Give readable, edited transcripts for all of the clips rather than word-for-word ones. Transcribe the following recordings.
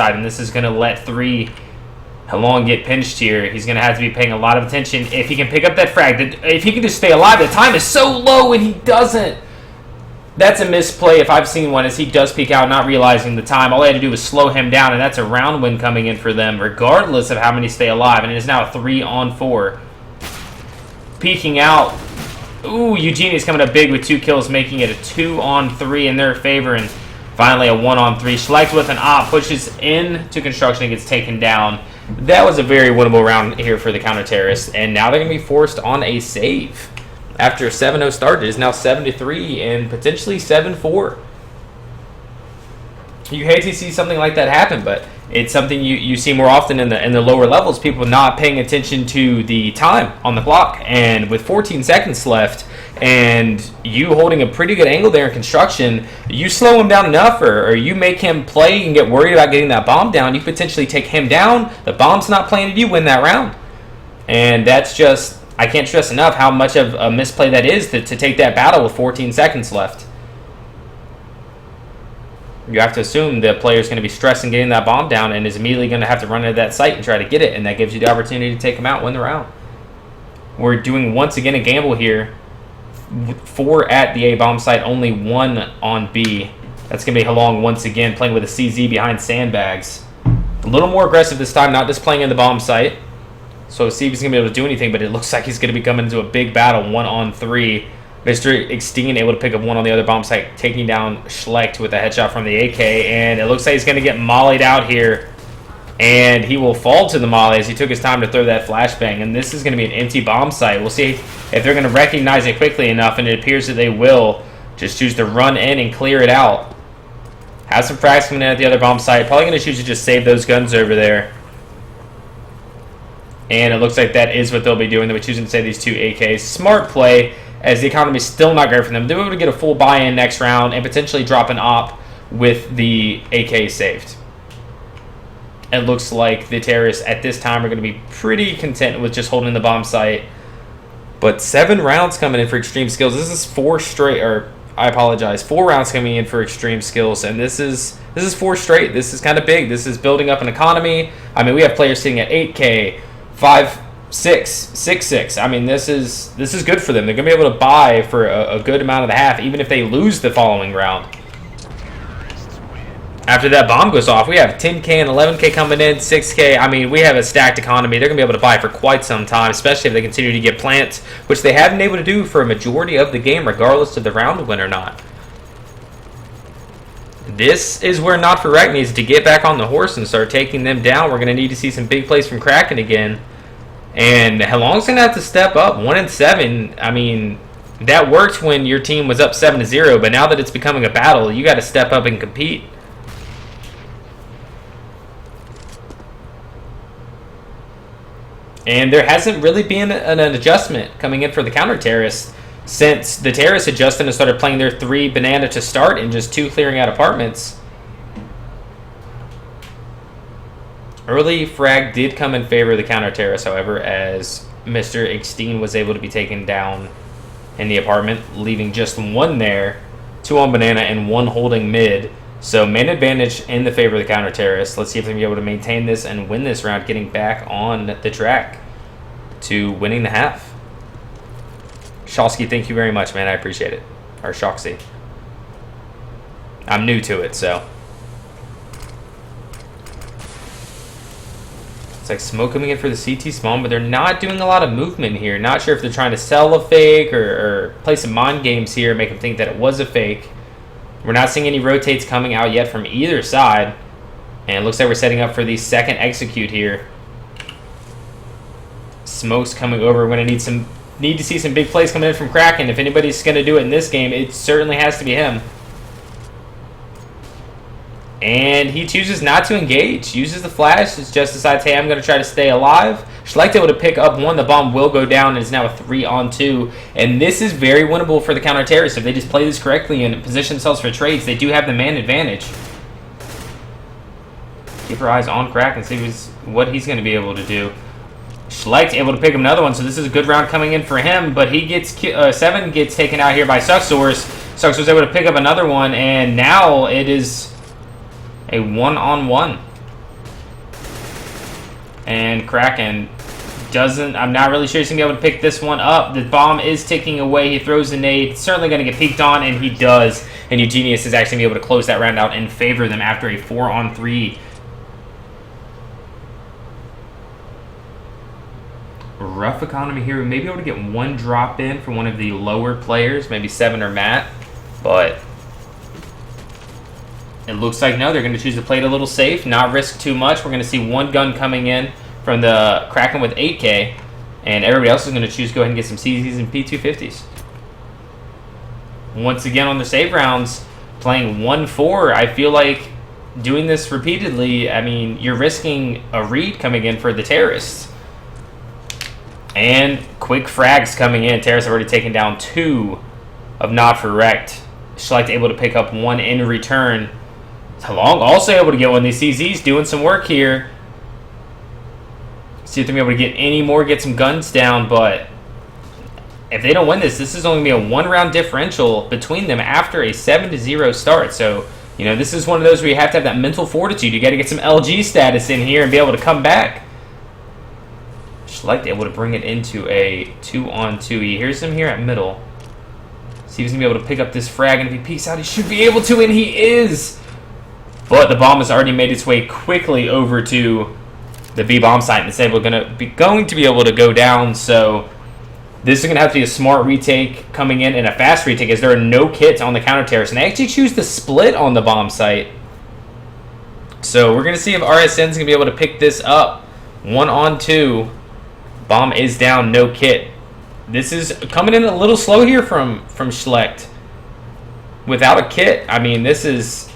side, and this is going to let 3 Halong get pinched here. He's going to have to be paying a lot of attention if he can pick up that frag. If he can just stay alive, the time is so low, and he doesn't. That's a misplay if I've seen one, as he does peek out, not realizing the time. All they had to do was slow him down, and that's a round win coming in for them, regardless of how many stay alive. And it is now a 3-on-4. Peeking out. Ooh, Eugenia's coming up big with 2 kills, making it a 2-on-3 in their favor. And finally a 1-on-3. Schlecht with an op pushes into construction and gets taken down. That was a very winnable round here for the counter-terrorists. And now they're going to be forced on a save. After a 7-0 start, it is now 7-3 and potentially 7-4. You hate to see something like that happen, but it's something you see more often in the lower levels. People not paying attention to the time on the clock. And with 14 seconds left, and you holding a pretty good angle there in construction, you slow him down enough, or you make him play and get worried about getting that bomb down, you potentially take him down. The bomb's not planted, you win that round. And that's just, I can't stress enough how much of a misplay that is to take that battle with 14 seconds left. You have to assume the player's going to be stressing getting that bomb down and is immediately going to have to run into that site and try to get it, and that gives you the opportunity to take him out, win the round. We're doing, once again, a gamble here. 4 at the A bomb site, only 1 on B. That's going to be Halong once again, playing with a CZ behind sandbags. A little more aggressive this time, not just playing in the bomb site. So see if he's going to be able to do anything, but it looks like he's going to be coming into a big battle, 1-on-3. Mr. Exteen able to pick up 1 on the other bomb site, taking down Schlecht with a headshot from the AK, and it looks like he's going to get mollied out here. And he will fall to the molly as he took his time to throw that flashbang. And this is going to be an empty bomb site. We'll see if they're going to recognize it quickly enough, and it appears that they will. Just choose to run in and clear it out. Have some frags coming in at the other bomb site. Probably going to choose to just save those guns over there. And it looks like that is what they'll be doing. They'll be choosing to save these 2 AKs. Smart play, as the economy is still not great for them. They're able to get a full buy-in next round and potentially drop an op with the AK saved. It looks like the terrorists at this time are going to be pretty content with just holding the bomb site. But 7 rounds coming in for Extreme Skills. This is 4 straight, or I apologize, 4 rounds coming in for Extreme Skills, and this is 4 straight. This is kind of big. This is building up an economy. I mean, we have players sitting at 8K, 5, 6, 6, 6. I mean, this is good for them. They're going to be able to buy for a good amount of the half, even if they lose the following round. After that bomb goes off, we have 10K and 11K coming in, 6K. I mean, we have a stacked economy. They're going to be able to buy for quite some time, especially if they continue to get plants, which they have been able to do for a majority of the game, regardless of the round win or not. This is where Not For Wreck needs to get back on the horse and start taking them down. We're going to need to see some big plays from Kraken again. And Halong's going to have to step up. 1-7. I mean, that worked when your team was up 7-0, but now that it's becoming a battle, you got to step up and compete. And there hasn't really been an adjustment coming in for the counter-terrorists since the terrorists adjusted and started playing their 3 banana to start and just 2 clearing out apartments. Early frag did come in favor of the counter-terrorists, however, as Mr. Exteen was able to be taken down in the apartment, leaving just 1 there, 2 on banana, and 1 holding mid. So main advantage in the favor of the counter-terrorists. Let's see if they can be able to maintain this and win this round, getting back on the track to winning the half. Shalsky, thank you very much, man. I appreciate it. Or Shoxy. I'm new to it, so. It's like smoke coming in for the CT spawn, but they're not doing a lot of movement here. Not sure if they're trying to sell a fake or play some mind games here, make them think that it was a fake. We're not seeing any rotates coming out yet from either side. And it looks like we're setting up for the second execute here. Smoke's coming over. We're going to need to see some big plays coming in from Kraken. If anybody's going to do it in this game, it certainly has to be him. And he chooses not to engage. Uses the flash. Just decides, hey, I'm going to try to stay alive. Schlecht able to pick up 1. The bomb will go down. And it's now a 3-on-2. And this is very winnable for the counter-terrorists. If they just play this correctly and position themselves for trades, they do have the man advantage. Keep our eyes on Kraken and see what he's going to be able to do. Schlecht able to pick up another one. So this is a good round coming in for him. But he gets 7 gets taken out here by Suxors. Suxors able to pick up another one. And now it is a 1-on-1. And Kraken doesn't, I'm not really sure he's going to be able to pick this one up. The bomb is ticking away. He throws a nade. Certainly going to get peeked on, and he does. And Eugenius is actually going to be able to close that round out and favor them after a 4-on-3. Rough economy here. We may be able to get one drop in for one of the lower players, maybe Seven or Matt, but it looks like no, they're going to choose to play it a little safe, not risk too much. We're going to see one gun coming in from the Kraken with 8K, and everybody else is going to choose to go ahead and get some CZs and P250s. Once again on the save rounds, playing 1-4, I feel like doing this repeatedly, I mean, you're risking a read coming in for the terrorists. And quick frags coming in. Terrorists have already taken down 2 of Not for Wrecked. Schlecht able to pick up 1 in return. Halong also able to get one. These CZs doing some work here. See if they're going to be able to get any more, get some guns down. But if they don't win this is only going to be a 1-round differential between them after a 7-0 start. So, you know, this is one of those where you have to have that mental fortitude. You got to get some LG status in here and be able to come back. Schlecht able to bring it into a 2-on-2. He hears him here at middle. See if he's going to be able to pick up this frag, and if he peeks out, he should be able to, and he is! But the bomb has already made its way quickly over to the B-bomb site, and it's going to be able to go down, so this is going to have to be a smart retake coming in, and a fast retake, as there are no kits on the counter-terrorists, and they actually choose to split on the bomb site. So we're going to see if RSN's going to be able to pick this up. 1-on-2. Bomb is down, no kit. This is coming in a little slow here from Schlecht. Without a kit, I mean, this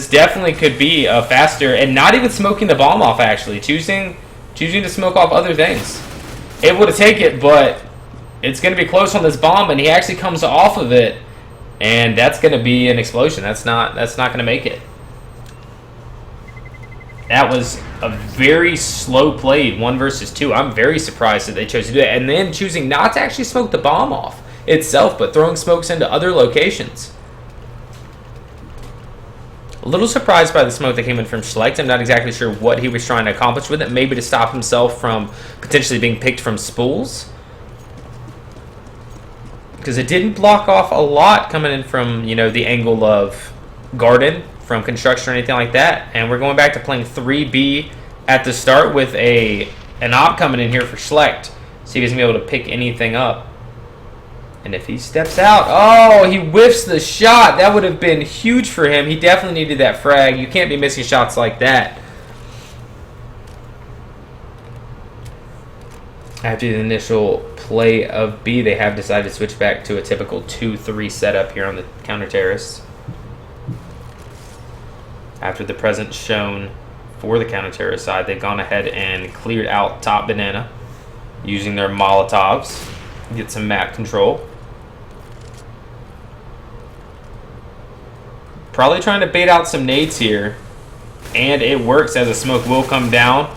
definitely could be a faster, and not even smoking the bomb off, actually. Choosing to smoke off other things. Able to take it, but it's going to be close on this bomb, and he actually comes off of it, and that's going to be an explosion. That's not going to make it. That was a very slow play, 1 versus 2. I'm very surprised that they chose to do that. And then choosing not to actually smoke the bomb off itself, but throwing smokes into other locations. A little surprised by the smoke that came in from Schlecht. I'm not exactly sure what he was trying to accomplish with it. Maybe to stop himself from potentially being picked from spools. Because it didn't block off a lot coming in from, you know, the angle of Garden, from construction or anything like that. And we're going back to playing 3B at the start with an op coming in here for Schlecht. See if he's going to be able to pick anything up. And if he steps out, oh, he whiffs the shot. That would have been huge for him. He definitely needed that frag. You can't be missing shots like that. After the initial play of B, they have decided to switch back to a typical 2-3 setup here on the counter-terrorists. After the presence shown for the counter-terrorist side, they've gone ahead and cleared out top banana using their Molotovs. Get some map control. Probably trying to bait out some nades here. And it works, as a smoke will come down.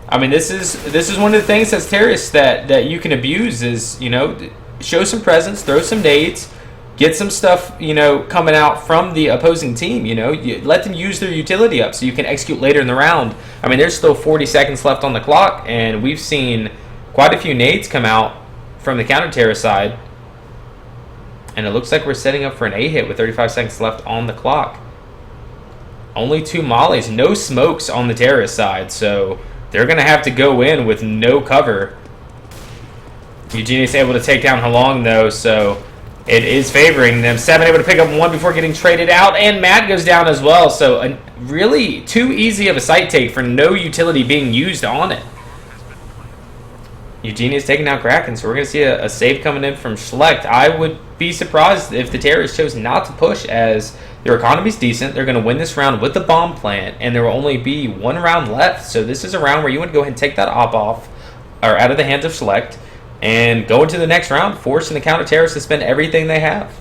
I mean, this is one of the things as terrorists that you can abuse is, you know, show some presence, throw some nades, get some stuff, you know, coming out from the opposing team, you know. You let them use their utility up so you can execute later in the round. I mean, there's still 40 seconds left on the clock, and we've seen quite a few nades come out from the counter-terrorist side. And it looks like we're setting up for an A hit with 35 seconds left on the clock. Only 2 mollies, no smokes on the terrorist side, so they're going to have to go in with no cover. Eugenius able to take down Halong, though, so it is favoring them. 7 able to pick up 1 before getting traded out, and Matt goes down as well. So really too easy of a site take for no utility being used on it. Eugenius taking down Kraken, so we're going to see a save coming in from Schlecht. I would be surprised if the terrorists chose not to push, as their economy's decent. They're going to win this round with the bomb plant, and there will only be 1 round left. So this is a round where you want to go ahead and take that op off, or out of the hands of Schlecht, and go into the next round, forcing the counter-terrorists to spend everything they have.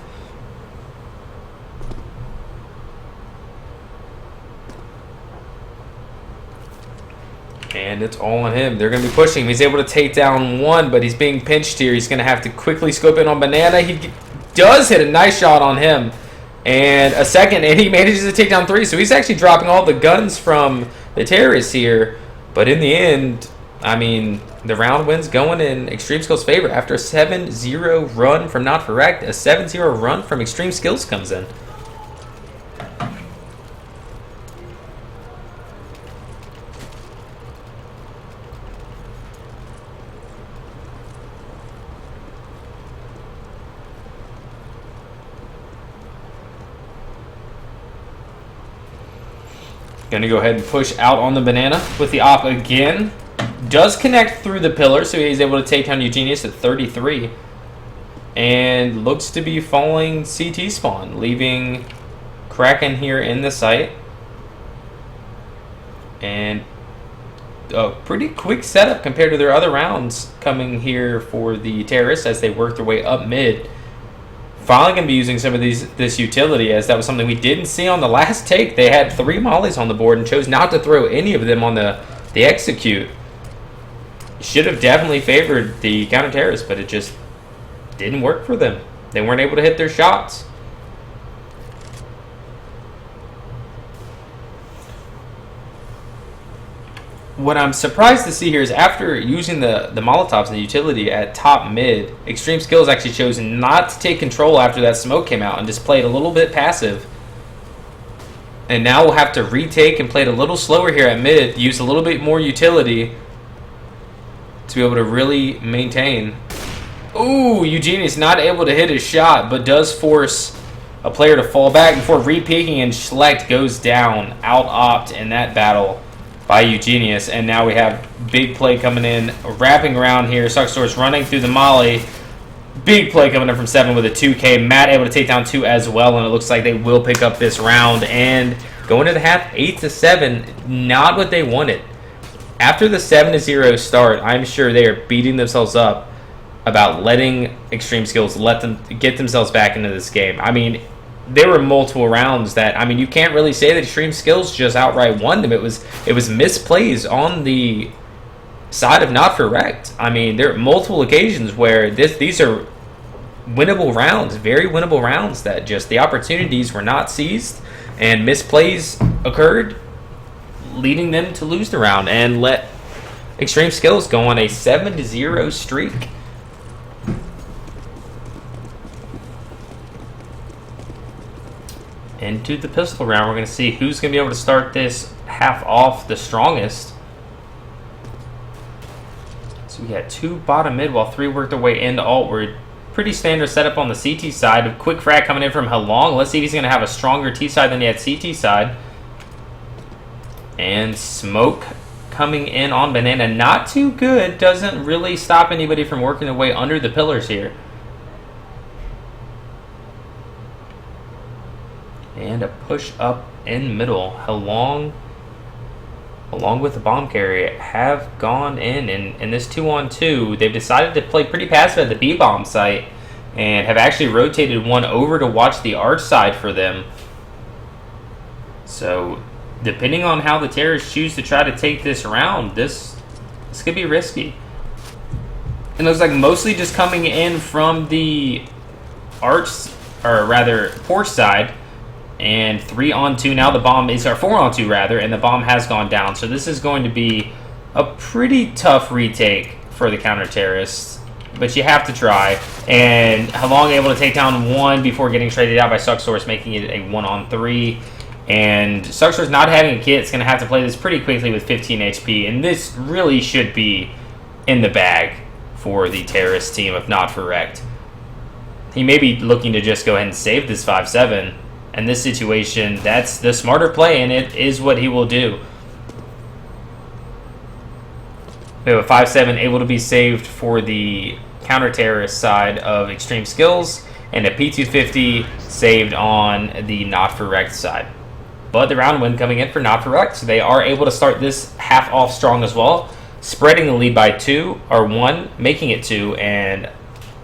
And it's all on him. They're going to be pushing him. He's able to take down 1, but he's being pinched here. He's going to have to quickly scope in on Banana. He does hit a nice shot on him. And a second, and he manages to take down 3. So he's actually dropping all the guns from the terrorists here. But in the end, I mean, the round wins going in Extreme Skills' favor after a 7-0 run from Not For Wrecked. A 7-0 run from Extreme Skills comes in. Going to go ahead and push out on the banana with the op again. Does connect through the pillar, so he's able to take down Eugenius at 33. And looks to be falling CT spawn, leaving Kraken here in the site. And a pretty quick setup compared to their other rounds coming here for the terrorists as they work their way up mid. Finally going to be using some of this utility, as that was something we didn't see on the last take. They had 3 mollies on the board and chose not to throw any of them on the execute. Should have definitely favored the counter-terrorists, but it just didn't work for them. They weren't able to hit their shots. What I'm surprised to see here is after using the Molotovs and the utility at top mid, Extreme Skills actually chose not to take control after that smoke came out and just played a little bit passive. And now we'll have to retake and play it a little slower here at mid, use a little bit more utility to be able to really maintain. Ooh, Eugenius not able to hit his shot, but does force a player to fall back before re-peeking, and Schlecht goes down, out-opt in that battle by Eugenius. And now we have big play coming in, wrapping around here. Sucksource running through the molly. Big play coming in from 7 with a 2K. Matt able to take down 2 as well, and it looks like they will pick up this round. And going to the half, 8-7, not what they wanted. After the 7-0 start, I'm sure they are beating themselves up about letting Extreme Skills let them get themselves back into this game. I mean, there were multiple rounds that, I mean, you can't really say that Extreme Skills just outright won them. It was misplays on the side of Not For Wrecked. I mean, there are multiple occasions where these are winnable rounds, very winnable rounds, that just the opportunities were not seized and misplays occurred, leading them to lose the round and let Extreme Skills go on a 7-0 streak. Into the pistol round, we're going to see who's going to be able to start this half off the strongest. So we got 2 bottom mid while 3 work their way into alt. We're pretty standard setup on the CT side. A quick frag coming in from Halong. Let's see if he's going to have a stronger T side than he had CT side. And smoke coming in on banana. Not too good. Doesn't really stop anybody from working their way under the pillars here. And a push up in middle. Halong, along with the bomb carrier, have gone in this 2-on-2. They've decided to play pretty passive at the B-bomb site and have actually rotated one over to watch the arch side for them. So, depending on how the terrorists choose to try to take this round, this could be risky. It looks like mostly just coming in from the arch, or rather porch side. And 3-on-2 now. The bomb is, or 4-on-2 rather, and the bomb has gone down. So this is going to be a pretty tough retake for the counter-terrorists, but you have to try. And Halong able to take down 1 before getting traded out by Sucksource, making it a 1-on-3. And Sucksource not having a kit is going to have to play this pretty quickly with 15 HP, and this really should be in the bag for the terrorist team of Not For Wrecked. He may be looking to just go ahead and save this 5-7. In this situation, that's the smarter play, and it is what he will do. We have a 5-7 able to be saved for the counter-terrorist side of Extreme Skills, and a P250 saved on the Not For Wrecked side. But the round win coming in for Not For Wrecked, so they are able to start this half off strong as well, spreading the lead by 2, or 1, making it 2, and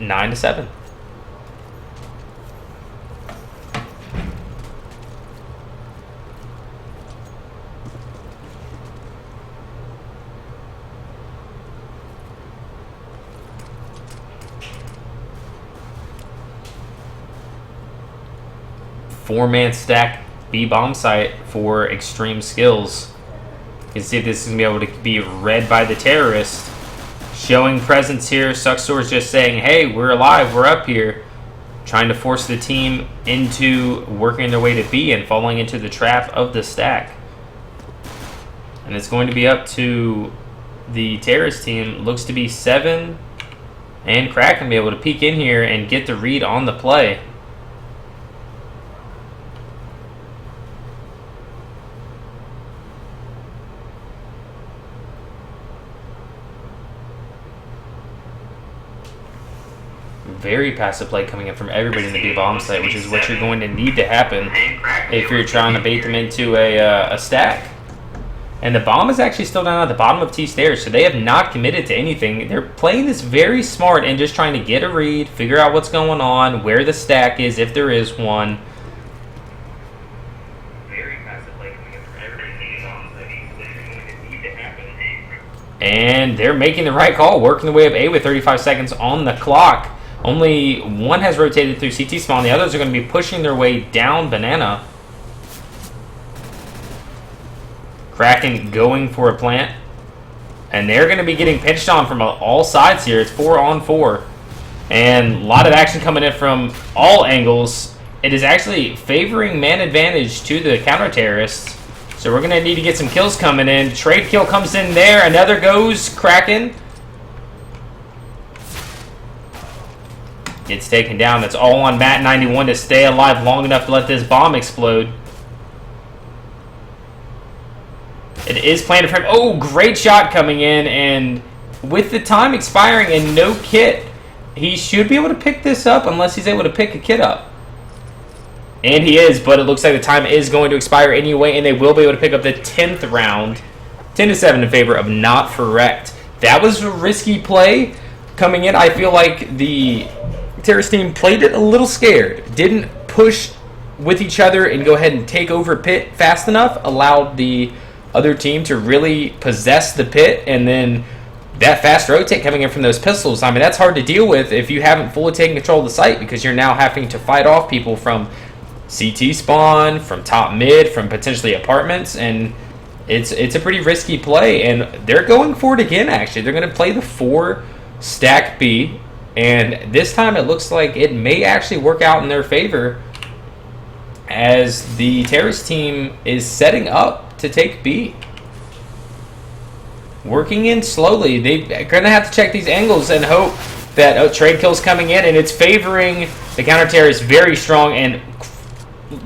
9-7. Four-man stack B-bomb site for Extreme Skills. You can see this is going to be able to be read by the terrorist. Showing presence here. Suxor is just saying, hey, we're alive, we're up here. Trying to force the team into working their way to B and falling into the trap of the stack. And it's going to be up to the terrorist team. Looks to be 7. And Crack can be able to peek in here and get the read on the play. Very passive play coming in from everybody in the B bomb site, which is what you're going to need to happen if you're trying to bait them into a stack. And the bomb is actually still down at the bottom of T stairs, so they have not committed to anything. They're playing this very smart and just trying to get a read, figure out what's going on, where the stack is, if there is one. Very passive play coming in from everybody in the bomb site, which is going to need to happen. And they're making the right call, working the way up A with 35 seconds on the clock. Only one has rotated through CT spawn. The others are going to be pushing their way down banana. Kraken going for a plant. And they're going to be getting pinched on from all sides here. It's 4-on-4. And a lot of action coming in from all angles. It is actually favoring man advantage to the counter-terrorists. So we're going to need to get some kills coming in. Trade kill comes in there. Another goes Kraken. Gets taken down. That's all on Matt 91 to stay alive long enough to let this bomb explode. It is planted for him. Oh, great shot coming in. And with the time expiring and no kit, he should be able to pick this up unless he's able to pick a kit up. And he is, but it looks like the time is going to expire anyway, and they will be able to pick up the 10th round. 10-7 in favor of Not For Wrecked. That was a risky play coming in. I feel like the terrorist team played it a little scared. Didn't push with each other and go ahead and take over pit fast enough. Allowed the other team to really possess the pit, and then that fast rotate coming in from those pistols. I mean, that's hard to deal with if you haven't fully taken control of the site, because you're now having to fight off people from CT spawn, from top mid, from potentially apartments, and it's a pretty risky play. And they're going for it again, actually. They're going to play the 4 stack B, and this time it looks like it may actually work out in their favor, as the terrorist team is setting up to take B. Working in slowly. They're going to have to check these angles and hope that trade kills coming in, and it's favoring the counter-terrorists very strong. And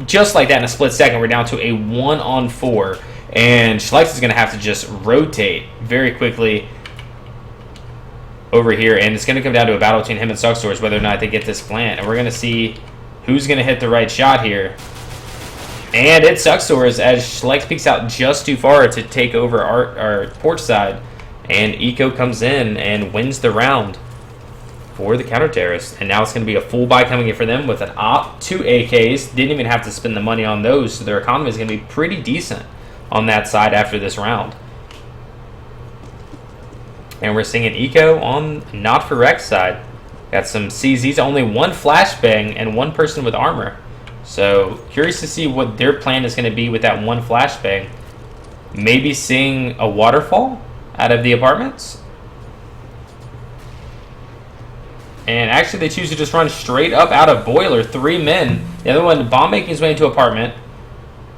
just like that, in a split second, we're down to a 1-on-4. And Schleich is going to have to just rotate very quickly over here. And it's going to come down to a battle between him and Suxors, whether or not they get this plant. And we're going to see who's going to hit the right shot here. And it's Suxors, as Schleich peeks out just too far to take over our porch side. And Eco comes in and wins the round for the counter-terrorists. And now it's going to be a full buy coming in for them with an op, 2 AKs. Didn't even have to spend the money on those, so their economy is going to be pretty decent on that side after this round. And we're seeing an Eco on Not For Wrecked side. Got some CZs, only 1 flashbang and 1 person with armor. So curious to see what their plan is going to be with that 1 flashbang. Maybe seeing a waterfall out of the apartments. And actually they choose to just run straight up out of boiler. 3 men. The other one bomb making his way into apartment.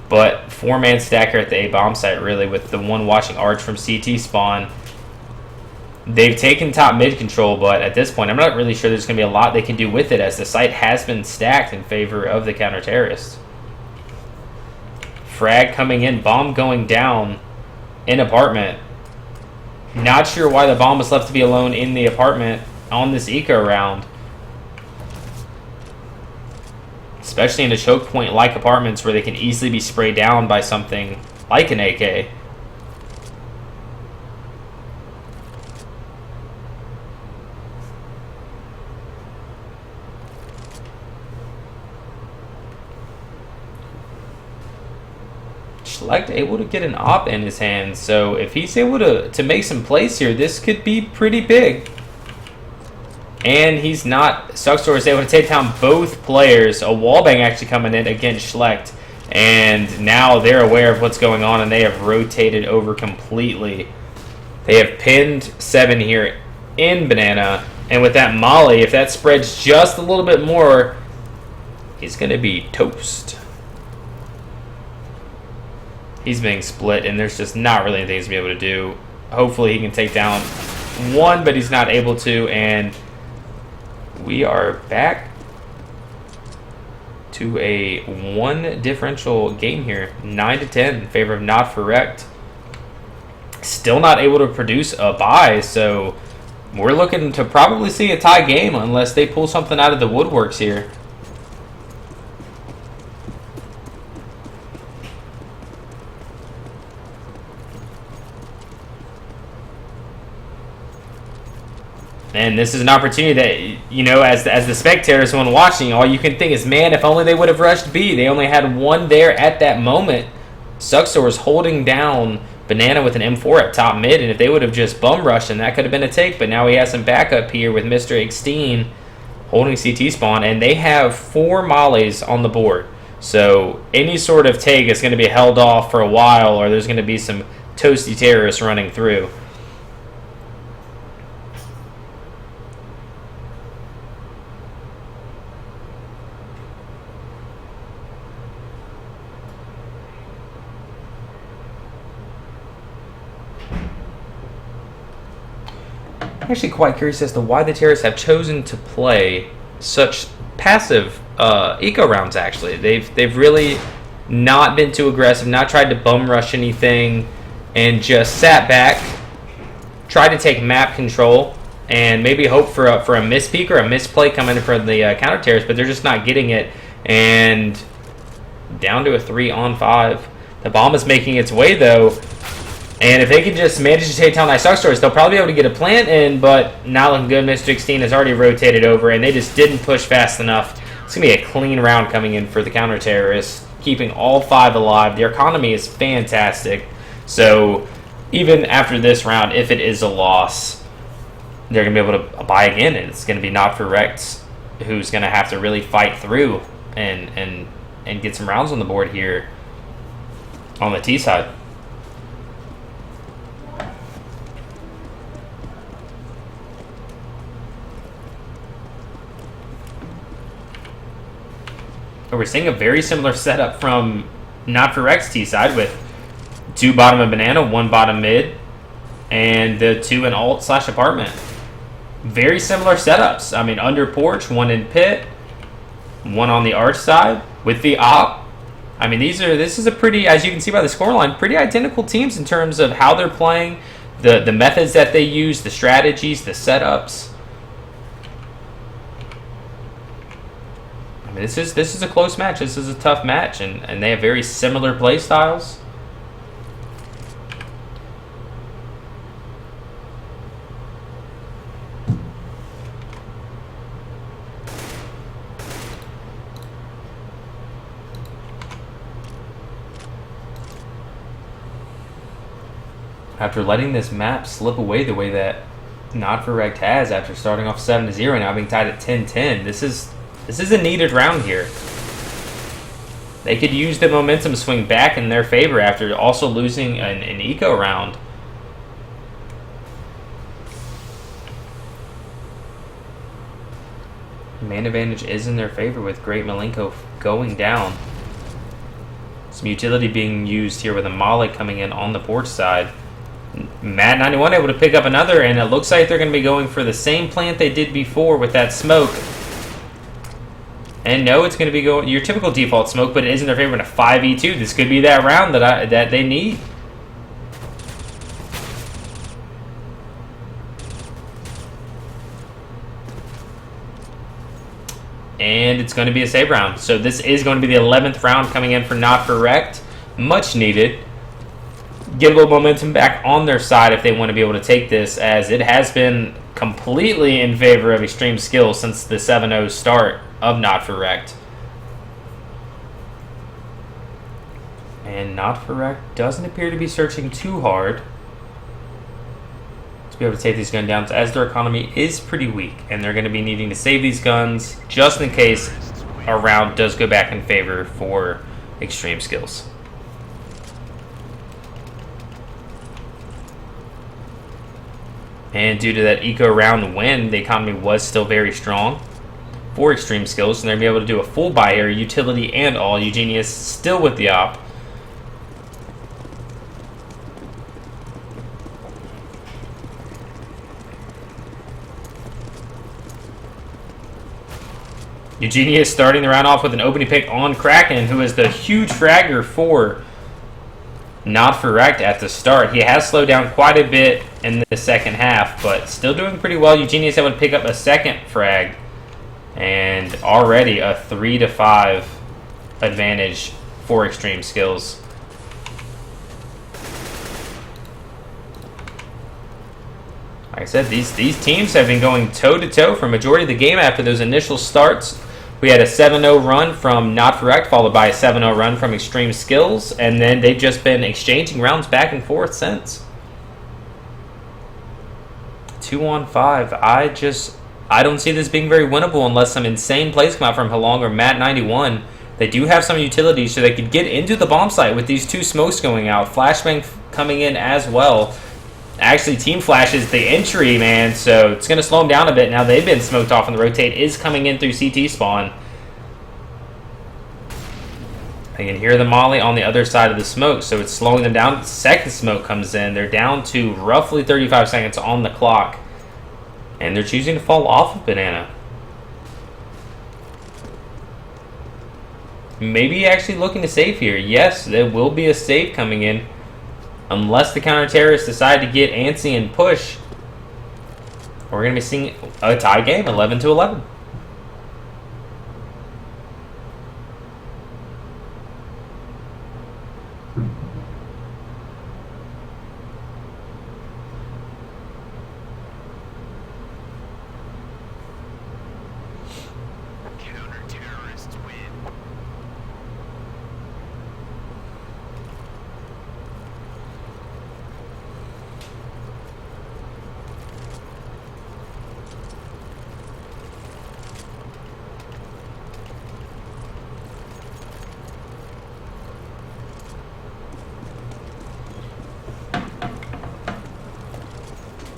But 4-man stacker at the A bomb site, really, with the 1 watching arch from CT spawn. They've taken top mid control, but at this point I'm not really sure there's going to be a lot they can do with it, as the site has been stacked in favor of the counter-terrorists. Frag coming in, bomb going down in apartment. Not sure why the bomb was left to be alone in the apartment on this eco round. Especially in a choke point like apartments, where they can easily be sprayed down by something like an AK. Schleich able to get an op in his hand, so if he's able to make some plays here, this could be pretty big. And he's not. Suxor is able to take down both players. A wallbang actually coming in against Schleich. And now they're aware of what's going on, and they have rotated over completely. They have pinned 7 here in Banana. And with that Molly, if that spreads just a little bit more, he's going to be toast. He's being split, and there's just not really anything he's going to be able to do. Hopefully he can take down 1, but he's not able to. And we are back to a 1 differential game here. 9-10 in favor of Not For Wrecked. Still not able to produce a bye, so we're looking to probably see a tie game unless they pull something out of the woodworks here. And this is an opportunity that, you know, as the spectator, someone watching, all you can think is, man, if only they would have rushed B. They only had 1 there at that moment. Suxor was holding down Banana with an M4 at top mid, and if they would have just bum rushed, and that could have been a take, but now he has some backup here with Mr. Exteen holding CT spawn, and they have 4 mollies on the board. So any sort of take is going to be held off for a while, or there's going to be some toasty terrorists running through. I'm actually quite curious as to why the terrorists have chosen to play such passive eco rounds. Actually, they've really not been too aggressive, not tried to bum rush anything, and just sat back, tried to take map control, and maybe hope for a mispeak or a misplay coming from the counter terrorists, but they're just not getting it. And down to a 3-on-5. The bomb is making its way though. And if they can just manage to take down that Suxor, they'll probably be able to get a plant in, but not looking good. Mr. 16 has already rotated over, and they just didn't push fast enough. It's going to be a clean round coming in for the counter-terrorists, keeping all 5 alive. Their economy is fantastic. So even after this round, if it is a loss, they're going to be able to buy again, and it's going to be Not For Wrecked who's going to have to really fight through and get some rounds on the board here on the T side. We're seeing a very similar setup from Not For Wrecked's T side with 2 bottom of Banana, 1 bottom mid, and the 2 in alt/apartment. Very similar setups. I mean, under porch, 1 in pit, 1 on the arch side with the op. I mean, this is a pretty, as you can see by the scoreline, pretty identical teams in terms of how they're playing, the methods that they use, the strategies, the setups. This is a close match. This is a tough match, and they have very similar play styles. After letting this map slip away the way that Not For Wrecked has, after starting off 7-0, now being tied at 10-10, this is a needed round here. They could use the momentum swing back in their favor after also losing an eco round. Man advantage is in their favor with Great Malenko going down. Some utility being used here with a Molly coming in on the porch side. Matt 91 able to pick up another, and it looks like they're going to be going for the same plant they did before with that smoke. And no, it's going to be your typical default smoke, but it is in their favor in a 5v2. This could be that round that they need. And it's going to be a save round. So this is going to be the 11th round coming in for Not For Wrecked. Much needed. Get a little momentum back on their side if they want to be able to take this, as it has been completely in favor of extreme skill since the 7-0 start of Not For Wrecked. And Not For Wrecked doesn't appear to be searching too hard to be able to take these guns down, as their economy is pretty weak, and they're going to be needing to save these guns just in case a round does go back in favor for extreme skills. And due to that eco round win, the economy was still very strong for extreme skills, and they're going to be able to do a full buy here, utility and all. Eugenia is still with the op. Eugenia is starting the round off with an opening pick on Kraken, who is the huge fragger for Not For Wrecked at the start. He has slowed down quite a bit in the second half, but still doing pretty well. Eugenia is able to pick up a second frag, and already a 3-5 advantage for extreme skills. Like I said, these teams have been going toe-to-toe for a majority of the game after those initial starts. We had a 7-0 run from Not For Wrecked, followed by a 7-0 run from Extreme Skills, and then they've just been exchanging rounds back and forth since. 2-on-5. I don't see this being very winnable unless some insane plays come out from Halong or Matt91. They do have some utilities, so they could get into the bomb site with these two smokes going out. Flashbang coming in as well. Actually, Team Flash is the entry, man, so it's going to slow them down a bit. Now they've been smoked off, and the rotate is coming in through CT spawn. I can hear the molly on the other side of the smoke, so it's slowing them down. The second smoke comes in. They're down to roughly 35 seconds on the clock, and they're choosing to fall off of Banana. Maybe actually looking to save here. Yes, there will be a save coming in. Unless the counter-terrorists decide to get antsy and push, we're going to be seeing a tie game, 11-11.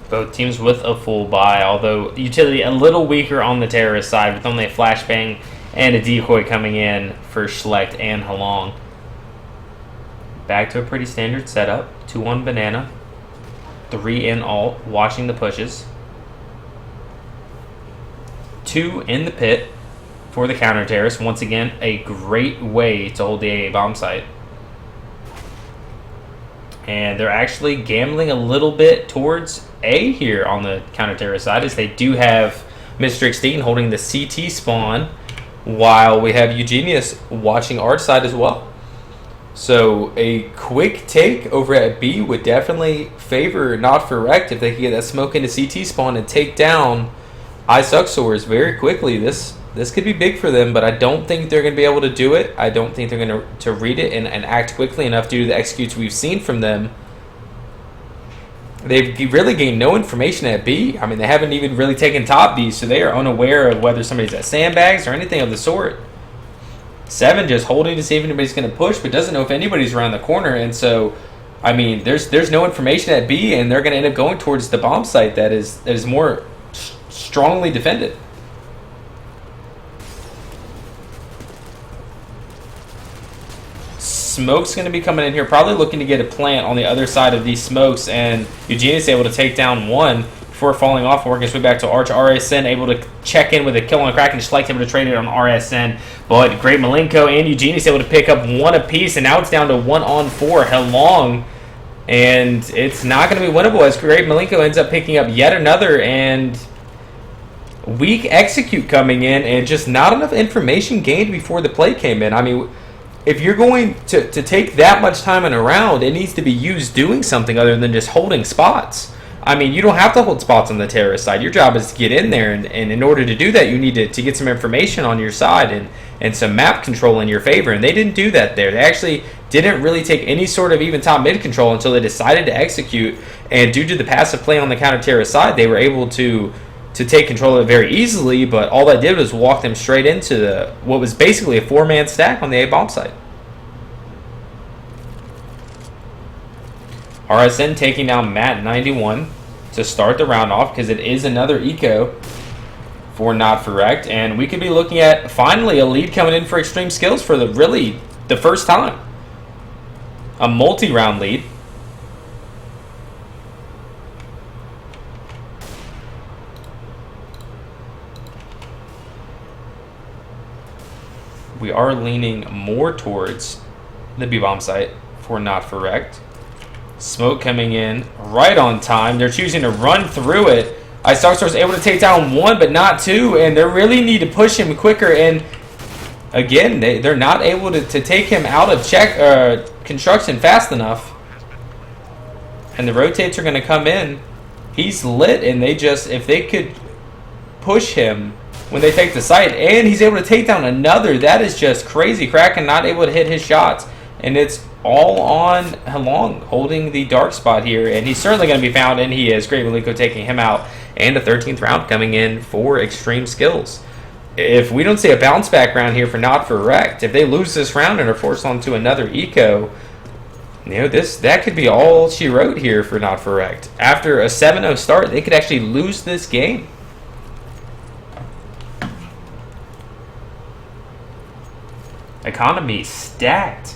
Both teams with a full buy, although utility a little weaker on the terrorist side with only a flashbang and a decoy coming in for Schlecht and Halong. Back to a pretty standard setup. 2-1 Banana. 3 in alt, watching the pushes. 2 in the pit for the counter terrorist. Once again, a great way to hold the AA bomb site. And they're actually gambling a little bit towards A here on the counter-terrorist side, as they do have Mr. Extinct holding the CT spawn, while we have Eugenius watching our side as well. So a quick take over at B would definitely favor Not For Wrecked if they could get that smoke into CT spawn and take down Isuxors very quickly. This could be big for them, but I don't think they're going to be able to do it. I don't think they're going to read it and act quickly enough due to the executes we've seen from them. They've really gained no information at B. I mean, they haven't even really taken top B, so they are unaware of whether somebody's at sandbags or anything of the sort. 7 just holding to see if anybody's going to push, but doesn't know if anybody's around the corner. And so, I mean, there's no information at B, and they're going to end up going towards the bomb site that is more strongly defended. Smoke's going to be coming in here, probably looking to get a plant on the other side of these smokes, and Eugenius able to take down one before falling off and working his way back to Arch. RSN able to check in with a kill on Kraken. Schlecht able to trade it on RSN, but Great Malenko and Eugenius able to pick up one apiece, and now it's down to 1-on-4. Halong, and it's not going to be winnable as Great Malenko ends up picking up yet another, and weak execute coming in, and just not enough information gained before the play came in. I mean, if you're going to take that much time in a round, it needs to be used doing something other than just holding spots. I mean, you don't have to hold spots on the terrorist side. Your job is to get in there, and in order to do that, you need to get some information on your side and some map control in your favor, and they didn't do that there. They actually didn't really take any sort of even top mid control until they decided to execute, and due to the passive play on the counter-terrorist side, they were able to take control of it very easily, but all that did was walk them straight into what was basically a 4-man stack on the A bomb site. RSN taking down Matt 91 to start the round off because it is another eco for Not For Wrecked. And we could be looking at finally a lead coming in for Extreme Skills for the first time. A multi-round lead. We are leaning more towards the B-bomb site for Not For Wrecked. Smoke coming in right on time. They're choosing to run through it. Isoxar's able to take down one, but not two, and they really need to push him quicker. And again, they're not able to take him out of construction fast enough. And the rotates are going to come in. He's lit, and if they could push him when they take the site, and he's able to take down another. That is just crazy. Kraken not able to hit his shots, and it's all on Halong holding the dark spot here, and he's certainly going to be found, and he is. Great Maliko taking him out, and a 13th round coming in for Extreme Skills. If we don't see a bounce back round here for Not For Wrecked, if they lose this round and are forced onto another eco, that could be all she wrote here for Not For Wrecked. After a 7-0 start, they could actually lose this game. Economy stacked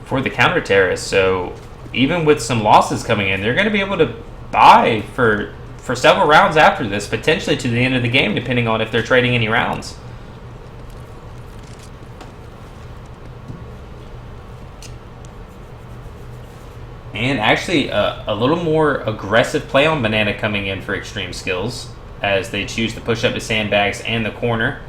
for the counter terrorists, so even with some losses coming in, they're going to be able to buy for several rounds after this, potentially to the end of the game, depending on if they're trading any rounds. And actually a little more aggressive play on Banana coming in for Extreme Skills as they choose to push up the sandbags and the corner.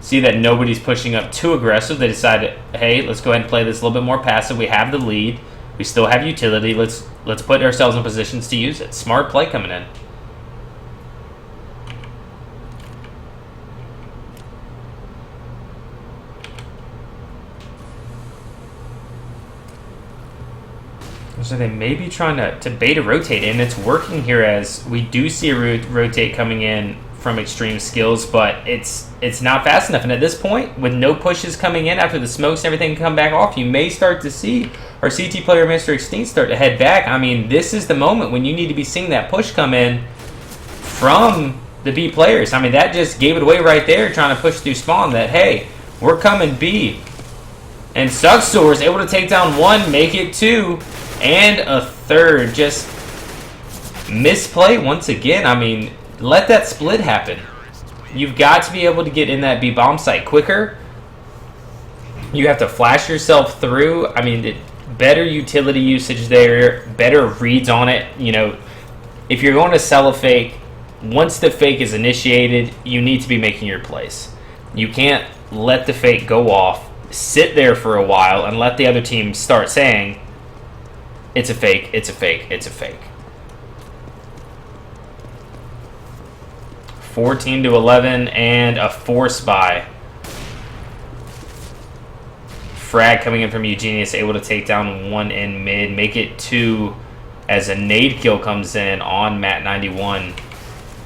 See that nobody's pushing up too aggressive. They decided, hey, let's go ahead and play this a little bit more passive. We have the lead. We still have utility. Let's put ourselves in positions to use it. Smart play coming in. So they may be trying to bait a rotate, and it's working here as we do see a rotate coming in from Extreme Skills, but it's not fast enough. And at this point, with no pushes coming in after the smokes and everything come back off, you may start to see our CT player Mr. Extinct start to head back. I mean, this is the moment when you need to be seeing that push come in from the B players. I mean, that just gave it away right there, trying to push through spawn that, hey, we're coming B. And Suxor is able to take down one, make it two, and a third. Just misplay once again. I mean, let that split happen. You've got to be able to get in that B bomb site quicker. You have to flash yourself through. I mean, better utility usage there, better reads on it. If you're going to sell a fake, once the fake is initiated, you need to be making your plays. You can't let the fake go off, sit there for a while, and let the other team start saying, it's a fake, it's a fake, it's a fake. 14-11 and a force buy. Frag coming in from Eugenius, able to take down one in mid, make it two as a nade kill comes in on Matt 91.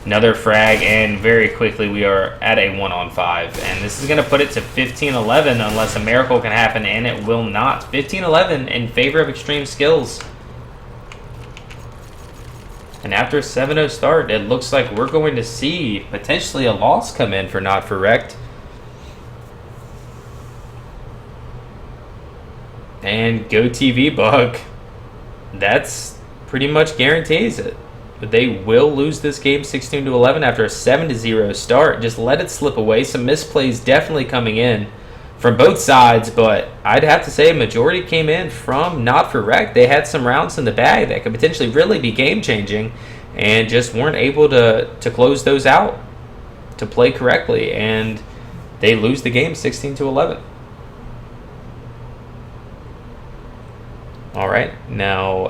Another frag, and very quickly we are at a 1-on-5. And this is going to put it to 15-11 unless a miracle can happen, and it will not. 15-11 in favor of Extreme Skills. And after a 7-0 start, it looks like we're going to see potentially a loss come in for Not For Wrecked. And Go TV Bug. That's pretty much guarantees it. But they will lose this game 16-11 after a 7-0 start. Just let it slip away. Some misplays definitely coming in from both sides, but I'd have to say a majority came in from Not For Wrecked. They had some rounds in the bag that could potentially really be game-changing and just weren't able to close those out to play correctly, and they lose the game 16-11. All right, now